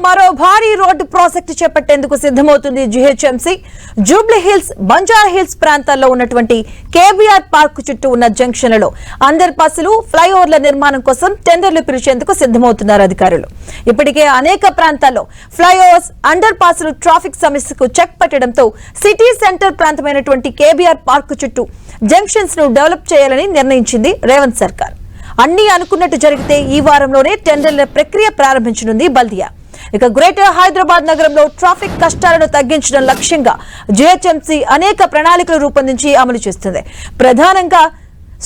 మరో భారీ road project చేపట్టేందుకు సిద్ధమవుతుంది జీహెచ్ఎంసీ. జూబ్లీ హిల్స్, బంజారా హిల్స్ ప్రాంతాల్లో ఉన్నటువంటి కేబీఆర్ పార్క్ చుట్టూ ఉన్న జంక్షన్లలో అండర్ పాసులు, ఫ్లైఓవర్ల నిర్మాణం కోసం టెండర్లు పిలిచేందుకు సిద్ధమవుతున్నారు అధికారులు. ఇప్పటికే అనేక ప్రాంతాల్లో ఫ్లైఓవర్స్, అండర్ పాసులు ట్రాఫిక్ సమస్యకు చెక్ పెట్టడంతో సిటీ సెంటర్ ప్రాంతమైనటువంటి కేబీఆర్ పార్క్ చుట్టూ జంక్షన్స్ ను డెవలప్ చేయాలని నిర్ణయించింది రేవంత్ సర్కార్. అన్ని అనుకున్నట్టు జరిగితే ఈ వారంలోనే టెండర్ల ప్రక్రియ ప్రారంభించనుంది బల్దియా. ఇక గ్రేటర్ హైదరాబాద్ నగరంలో ట్రాఫిక్ కష్టాలను తగ్గించడం లక్ష్యంగా జీహెచ్ఎంసీ అనేక ప్రణాళికలు రూపొందించి అమలు చేస్తుంది. ప్రధానంగా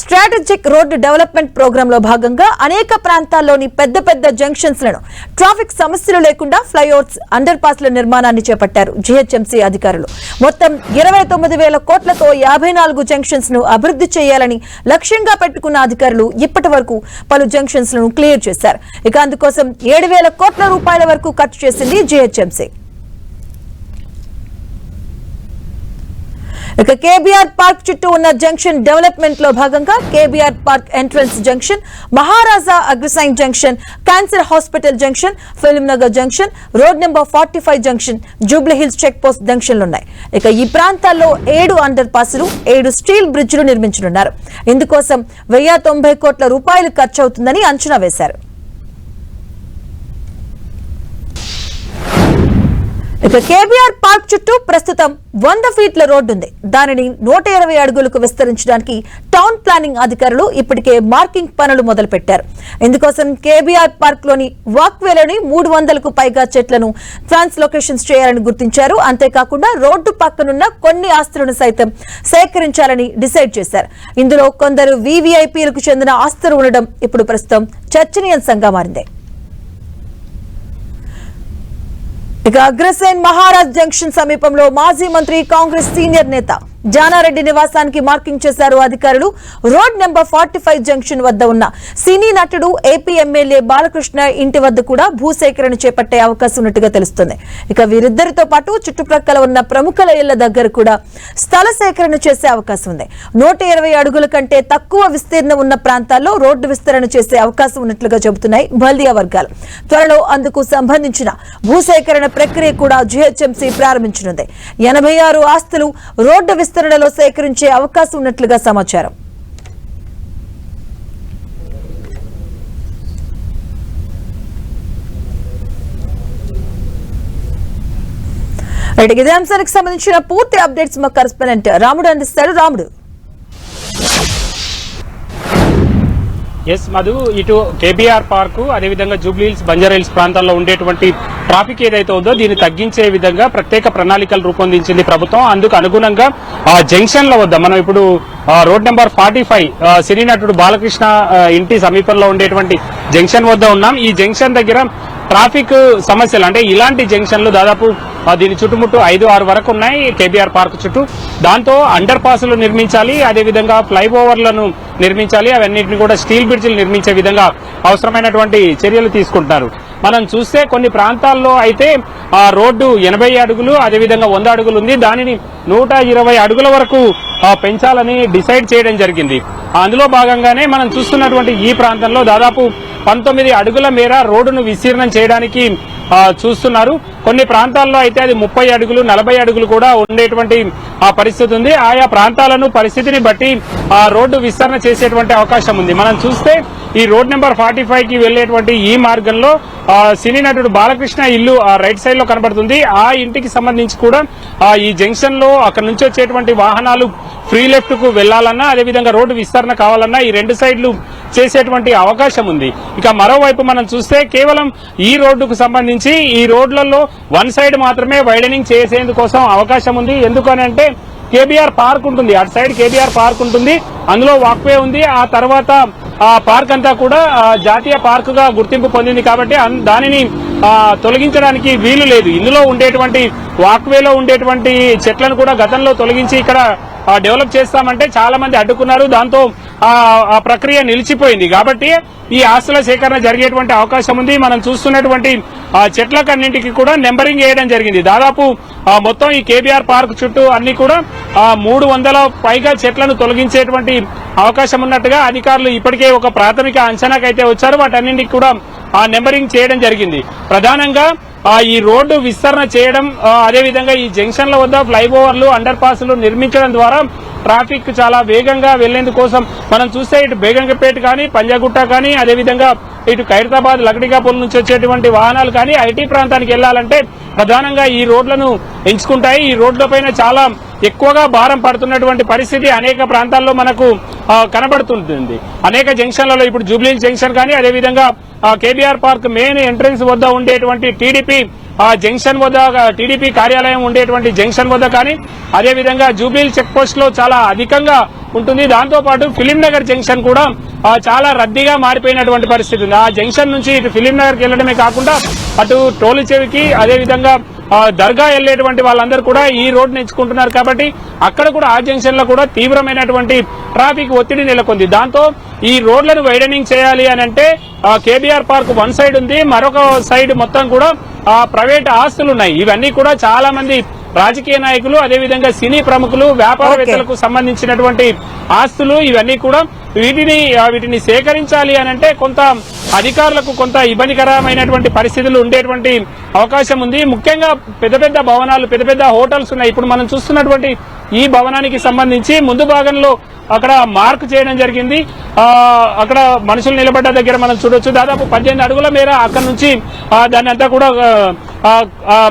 స్ట్రాటజిక్ రోడ్డు డెవలప్మెంట్ ప్రోగ్రామ్ లో భాగంగా అనేక ప్రాంతాల్లోని పెద్ద పెద్ద జంక్షన్స్ లను ట్రాఫిక్ సమస్యలు లేకుండా ఫ్లైఓవర్స్, అండర్ పాస్ల నిర్మాణాన్ని చేపట్టారు జీహెచ్ఎంసీ అధికారులు. మొత్తం 29,000 కోట్లతో 54 జంక్షన్స్ ను అభివృద్ధి చేయాలని లక్ష్యంగా పెట్టుకున్న అధికారులు ఇప్పటి వరకు పలు జంక్షన్స్ లను క్లియర్ చేశారు. ఇక అందుకోసం 7,000 కోట్ల రూపాయల వరకు ఖర్చు చేసింది జీహెచ్ఎంసీ. ఇక కేబీఆర్ పార్క్ చుట్టూ ఉన్న జంక్షన్ డెవలప్మెంట్ లో భాగంగా KBR park entrance junction, Maharaja Agrasen junction, cancer hospital junction, Film Nagar junction, road number 45 junction, Jubilee Hills check post జంక్షన్లున్నాయి. ఇక ఈ ప్రాంతాల్లో 7 అండర్ పాసులు, 7 స్టీల్ బ్రిడ్జ్లు నిర్మించనున్నారు. ఇందుకోసం 1,090 కోట్ల రూపాయలు ఖర్చు అవుతుందని అంచనా వేశారు. ఇక కేబీఆర్ పార్క్ చుట్టూ ప్రస్తుతం 100 ఫీట్ల రోడ్డు ఉంది. దానిని 120 అడుగులకు విస్తరించడానికి టౌన్ ప్లానింగ్ అధికారులు ఇప్పటికే మార్కింగ్ పనులు మొదలుపెట్టారు. ఇందుకోసం కేబీఆర్ పార్క్ లోని వాక్వేలోని 300కు పైగా చెట్లను ట్రాన్స్లొకేషన్స్ చేయాలని గుర్తించారు. అంతేకాకుండా రోడ్డు పక్కనున్న కొన్ని ఆస్తులను సైతం సేకరించాలని డిసైడ్ చేశారు. ఇందులో కొందరు వీవీఐపీలకు చెందిన ఆస్తులు ఉండడం ఇప్పుడు ప్రస్తుతం చర్చనీయాంశంగా మారింది. ఇక అగ్రసేన్ మహారాజ్ జంక్షన్ సమీపంలో మాజీ మంత్రి, కాంగ్రెస్ సీనియర్ నేత జానారెడ్డి నివాసానికి మార్కింగ్ చేశారు అధికారులు. రోడ్ నెంబర్ 45 జంక్షన్ వద్ద ఉన్న సినీ నటుడు, ఏపీ ఎమ్మెల్యే బాలకృష్ణ ఇంటి వద్ద కూడా భూసేకరణ చేపట్టే అవకాశం ఉన్నట్టుగా తెలుస్తుంది. ఇక వీరిద్దరితో పాటు చుట్టుప్రక్కల ఉన్న ప్రముఖుల ఇళ్ల దగ్గర కూడా స్థల సేకరణ చేసే అవకాశం ఉంది. 120 అడుగుల కంటే తక్కువ విస్తీర్ణం ఉన్న ప్రాంతాల్లో రోడ్డు విస్తరణ చేసే అవకాశం ఉన్నట్లుగా చెబుతున్నాయి బల్దియా వర్గాలు. త్వరలో అందుకు సంబంధించిన భూసేకరణ ప్రక్రియ కూడా జీహెచ్ఎంసీ ప్రారంభించనుంది. 86 ఆస్తులు రోడ్డు విస్తరణలో సేకరించే అవకాశం ఉన్నట్లుగా సమాచారం. ఇదే అంశానికి సంబంధించిన పూర్తి అప్డేట్స్ మా కరెస్పాండెంట్ రాముడు అందిస్తారు. రాముడు. ఎస్ మధు, ఇటు కేబీఆర్ పార్కు, అదేవిధంగా జూబ్లీ హిల్స్, బంజారా హిల్స్ ప్రాంతాల్లో ఉండేటువంటి ట్రాఫిక్ ఏదైతే ఉందో దీన్ని తగ్గించే విధంగా ప్రత్యేక ప్రణాళికలు రూపొందించింది ప్రభుత్వం. అందుకు అనుగుణంగా ఆ జంక్షన్ల వద్ద మనం ఇప్పుడు రోడ్ నెంబర్ 45 సినీ నటుడు బాలకృష్ణ ఇంటి సమీపంలో ఉండేటువంటి జంక్షన్ వద్ద ఉన్నాం. ఈ జంక్షన్ దగ్గర ట్రాఫిక్ సమస్యలు అంటే ఇలాంటి జంక్షన్లు దాదాపు దీని చుట్టుముట్టు 5-6 వరకు ఉన్నాయి కేబీఆర్ పార్క్ చుట్టూ. దాంతో అండర్ పాసులు నిర్మించాలి, అదేవిధంగా ఫ్లైఓవర్లను నిర్మించాలి, అవన్నింటినీ కూడా స్టీల్ బ్రిడ్జ్లు నిర్మించే విధంగా అవసరమైనటువంటి చర్యలు తీసుకుంటున్నారు. మనం చూస్తే కొన్ని ప్రాంతాల్లో అయితే ఆ రోడ్డు 80 అడుగులు, అదేవిధంగా 100 అడుగులు ఉంది. దానిని 120 అడుగుల వరకు పెంచాలని డిసైడ్ చేయడం జరిగింది. అందులో భాగంగానే మనం చూస్తున్నటువంటి ఈ ప్రాంతంలో దాదాపు 19 అడుగుల మేర రోడ్డును విస్తీర్ణం చేయడానికి చూస్తున్నారు. కొన్ని ప్రాంతాల్లో అయితే అది 30 అడుగులు, 40 అడుగులు కూడా ఉండేటువంటి పరిస్థితి ఉంది. ఆయా ప్రాంతాలను, పరిస్థితిని బట్టి ఆ రోడ్డు విస్తరణ చేసేటువంటి అవకాశం ఉంది. మనం చూస్తే ఈ రోడ్ నెంబర్ 45 కి వెళ్లేటువంటి ఈ మార్గంలో సినీ నటుడు బాలకృష్ణ ఇల్లు రైట్ సైడ్ లో కనబడుతుంది. ఆ ఇంటికి సంబంధించి కూడా ఈ జంక్షన్ లో అక్కడ నుంచి వచ్చేటువంటి వాహనాలు ఫ్రీ లెఫ్ట్ కు వెళ్లాలన్నా, అదేవిధంగా రోడ్డు విస్తరణ కావాలన్నా ఈ 2 సైడ్లు చేసేటువంటి అవకాశం ఉంది. ఇక మరోవైపు మనం చూస్తే కేవలం ఈ రోడ్డుకు సంబంధించి ఈ రోడ్లలో 1 సైడ్ మాత్రమే వైడనింగ్ చేసేందుకోసం అవకాశం ఉంది. ఎందుకనంటే కేబీఆర్ పార్క్ ఉంటుంది, అటు సైడ్ కేబీఆర్ పార్క్ ఉంటుంది, అందులో వాక్వే ఉంది. ఆ తర్వాత ఆ పార్క్ అంతా కూడా జాతీయ పార్క్ గా గుర్తింపు పొందింది కాబట్టి దానిని తొలగించడానికి వీలు లేదు. ఇందులో ఉండేటువంటి వాక్వేలో ఉండేటువంటి చెట్లను కూడా గతంలో తొలగించి ఇక్కడ డెవలప్ చేస్తామంటే చాలా మంది అడ్డుకున్నారు. దాంతో ఆ ప్రక్రియ నిలిచిపోయింది. కాబట్టి ఈ ఆస్తుల సేకరణ జరిగేటువంటి అవకాశం ఉంది. మనం చూస్తున్నటువంటి చెట్లకన్నింటికి కూడా నెంబరింగ్ వేయడం జరిగింది. దాదాపు మొత్తం ఈ కేబీఆర్ పార్క్ చుట్టూ అన్ని కూడా 300 పైగా చెట్లను తొలగించేటువంటి అవకాశం ఉన్నట్టుగా అధికారులు ఇప్పటికే ఒక ప్రాథమిక అంచనాకైతే వచ్చారు. వాటన్నింటికి కూడా నెంబరింగ్ చేయడం జరిగింది. ప్రధానంగా ఈ రోడ్డు విస్తరణ చేయడం, అదేవిధంగా ఈ జంక్షన్ల వద్ద ఫ్లైఓవర్లు, అండర్ పాస్లు నిర్మించడం ద్వారా ట్రాఫిక్ చాలా వేగంగా వెళ్లేందుకోసం మనం చూస్తే ఇటు బేగంగపేట కానీ, పంజాగుట్ట కానీ, అదేవిధంగా ఇటు ఖైరతాబాద్, లక్డికాపూర్ నుంచి వచ్చేటువంటి వాహనాలు కానీ ఐటీ ప్రాంతానికి వెళ్లాలంటే ప్రధానంగా ఈ రోడ్లను ఎంచుకుంటాయి. ఈ రోడ్లపైన చాలా ఎక్కువగా భారం పడుతున్నటువంటి పరిస్థితి అనేక ప్రాంతాల్లో మనకు కనబడుతుంటుంది. అనేక జంక్షన్లలో ఇప్పుడు జూబ్లీ జంక్షన్ కానీ, అదేవిధంగా కేబీఆర్ పార్క్ మెయిన్ ఎంట్రన్స్ వద్ద ఉండేటువంటి టీడీపీ జంక్షన్ వద్ద, టీడీపీ కార్యాలయం ఉండేటువంటి జంక్షన్ వద్ద కానీ, అదేవిధంగా జూబ్లీ చెక్ పోస్ట్ లో చాలా అధికంగా ఉంటుంది. దాంతో పాటు ఫిలిం నగర్ జంక్షన్ కూడా చాలా రద్దీగా మారిపోయినటువంటి పరిస్థితి ఉంది. ఆ జంక్షన్ నుంచి ఇటు ఫిలిం నగర్ కి వెళ్లడమే కాకుండా అటు టోలు చెవికి, అదేవిధంగా దర్గా వెళ్లేటువంటి వాళ్ళందరూ కూడా ఈ రోడ్డు ఎంచుకుంటున్నారు. కాబట్టి అక్కడ కూడా ఆ జంక్షన్ లో కూడా తీవ్రమైనటువంటి ట్రాఫిక్ ఒత్తిడి నెలకొంది. దాంతో ఈ రోడ్లను వైడనింగ్ చేయాలి అని అంటే కేబీఆర్ పార్క్ వన్ సైడ్ ఉంది, మరొక సైడ్ మొత్తం కూడా ప్రైవేట్ ఆస్తులు ఉన్నాయి. ఇవన్నీ కూడా చాలా మంది రాజకీయ నాయకులు, అదేవిధంగా సినీ ప్రముఖులు, వ్యాపారవేత్తలకు సంబంధించినటువంటి ఆస్తులు. ఇవన్నీ కూడా వీటిని సేకరించాలి అని అంటే కొంత అధికారులకు కొంత ఇబ్బందికరమైనటువంటి పరిస్థితులు ఉండేటువంటి అవకాశం ఉంది. ముఖ్యంగా పెద్ద పెద్ద భవనాలు, పెద్ద పెద్ద హోటల్స్ ఉన్నాయి. ఇప్పుడు మనం చూస్తున్నటువంటి ఈ భవనానికి సంబంధించి ముందు భాగంలో అక్కడ మార్క్ చేయడం జరిగింది. అక్కడ మనుషులు నిలబడ్డ దగ్గర మనం చూడొచ్చు. దాదాపు 18 అడుగుల మేర అక్కడ నుంచి దాన్ని అంతా కూడా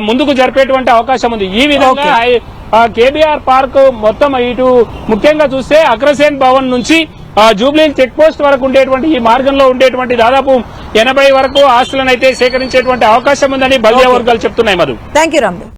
ముందుకు జరిపేటువంటి అవకాశం ఉంది. ఈ విధంగా కేబీఆర్ పార్క్ మొత్తం ఇటు ముఖ్యంగా చూస్తే అగ్రసేన్ భవన్ నుంచి జూబ్లీ చెక్ పోస్ట్ వరకు ఉండేటువంటి ఈ మార్గంలో ఉండేటువంటి దాదాపు 80 వరకు ఆస్తులను అయితే సేకరించేటువంటి అవకాశం ఉందని బల్దియా వర్గాలు చెప్తున్నాయి. Madhu, thank you Ram.